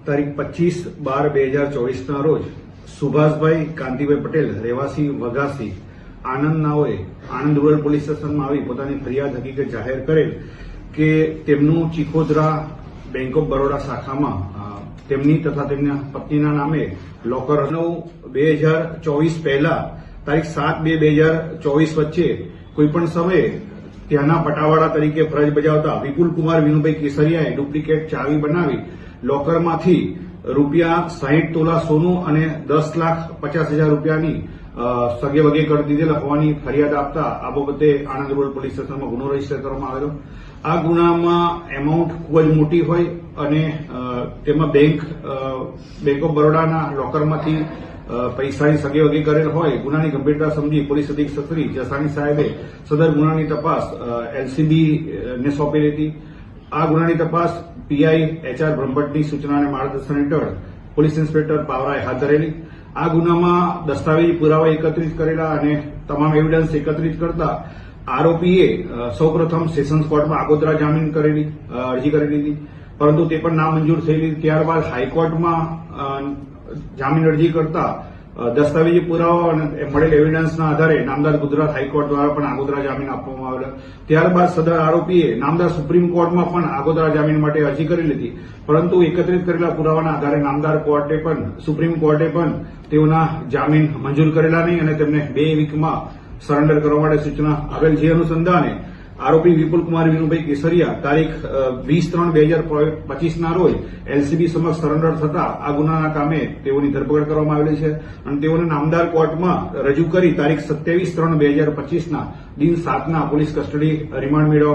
તારીખ 25/12/2024 રોજ સુભાષભાઈ કાંતિભાઈ પટેલ રહેવાસી વઘાસી આણંદ નાઓએ આણંદ રૂરલ પોલીસ સ્ટેશનમાં આવી પોતાની ફરિયાદ હકીકત જાહેર કરેલ કે તેમનું ચીખોદરા બેંક ઓફ બરોડા શાખામાં તેમની તથા તેમના પત્નીના નામે લોકર 9/2024 પહેલા તારીખ 7/2/2024 વચ્ચે કોઈપણ સમયે ત્યાંના પટાવાળા તરીકે ફરજ બજાવતા વિપુલકુમાર વિનુભાઈ કેસરિયાએ ડુપ્લિકેટ ચાવી બનાવી લોકરમાંથી ₹60 તોલા સોનું અને 10,50,000 રૂપિયાની સગે વગે કરી દીધેલા હોવાની ફરિયાદ આપતા આ બાબતે આણંદ રૂરલ પોલીસ સ્ટેશનમાં ગુનો રજીસ્ટર કરવામાં આવેલો. આ ગુનામાં એમાઉન્ટ ખૂબ જ મોટી હોય અને તેમાં બેંક ઓફ બરોડાના લોકરમાંથી પૈસાની સગે વગે કરેલ હોય. ગુનાની ગંભીરતા સમજી પોલીસ અધિક્ષક શ્રી જસાણી સાહેબે સદર ગુનાની તપાસ એલસીબી ને સોંપેલી હતી. આ ગુનાની તપાસ પીઆઈ HR બ્રહ્મભટ્ટની સૂચના અને માર્ગદર્શન હેઠળ પોલીસ ઇન્સ્પેક્ટર પાવરાએ હાથ ધરેલી. આ ગુનામાં દસ્તાવેજી પુરાવા એકત્રિત કરેલા અને તમામ એવિડન્સ એકત્રિત કરતા આરોપીએ સૌપ્રથમ સેશન્સ કોર્ટમાં આગોતરા જામીન અરજી કરેલી હતી, પરંતુ તે પણ નામંજૂર થયેલી. ત્યારબાદ હાઈકોર્ટમાં જામીન અરજી કરતા દસ્તાવેજી પુરાવા અને મળેલ એવિડન્સના આધારે નામદાર ગુજરાત હાઈકોર્ટ દ્વારા પણ આગોતરા જામીન આપવામાં આવેલા. ત્યારબાદ સદર આરોપીએ નામદાર સુપ્રીમ કોર્ટમાં પણ આગોતરા જામીન માટે અરજી કરેલી હતી, પરંતુ એકત્રિત કરેલા પુરાવાના આધારે નામદાર સુપ્રીમ કોર્ટે પણ તેઓના જામીન મંજૂર કરેલા નહીં અને તેમને 2 વીકમાં સરેન્ડર કરવા માટે સૂચના આપેલ. જે અનુસંધાને આરોપી વિપુલકુમાર વિનુભાઈ કેસરિયા તારીખ 20/3/2025 રોજ એલસીબી સમક્ષ સરેન્ડર થતા આ ગુનાના કામે તેઓની ધરપકડ કરવામાં આવેલી છે અને તેઓને નામદાર કોર્ટમાં રજૂ કરી તારીખ 27/3/2025 દિન 7 પોલીસ કસ્ટડી રિમાન્ડ મેળવવામાં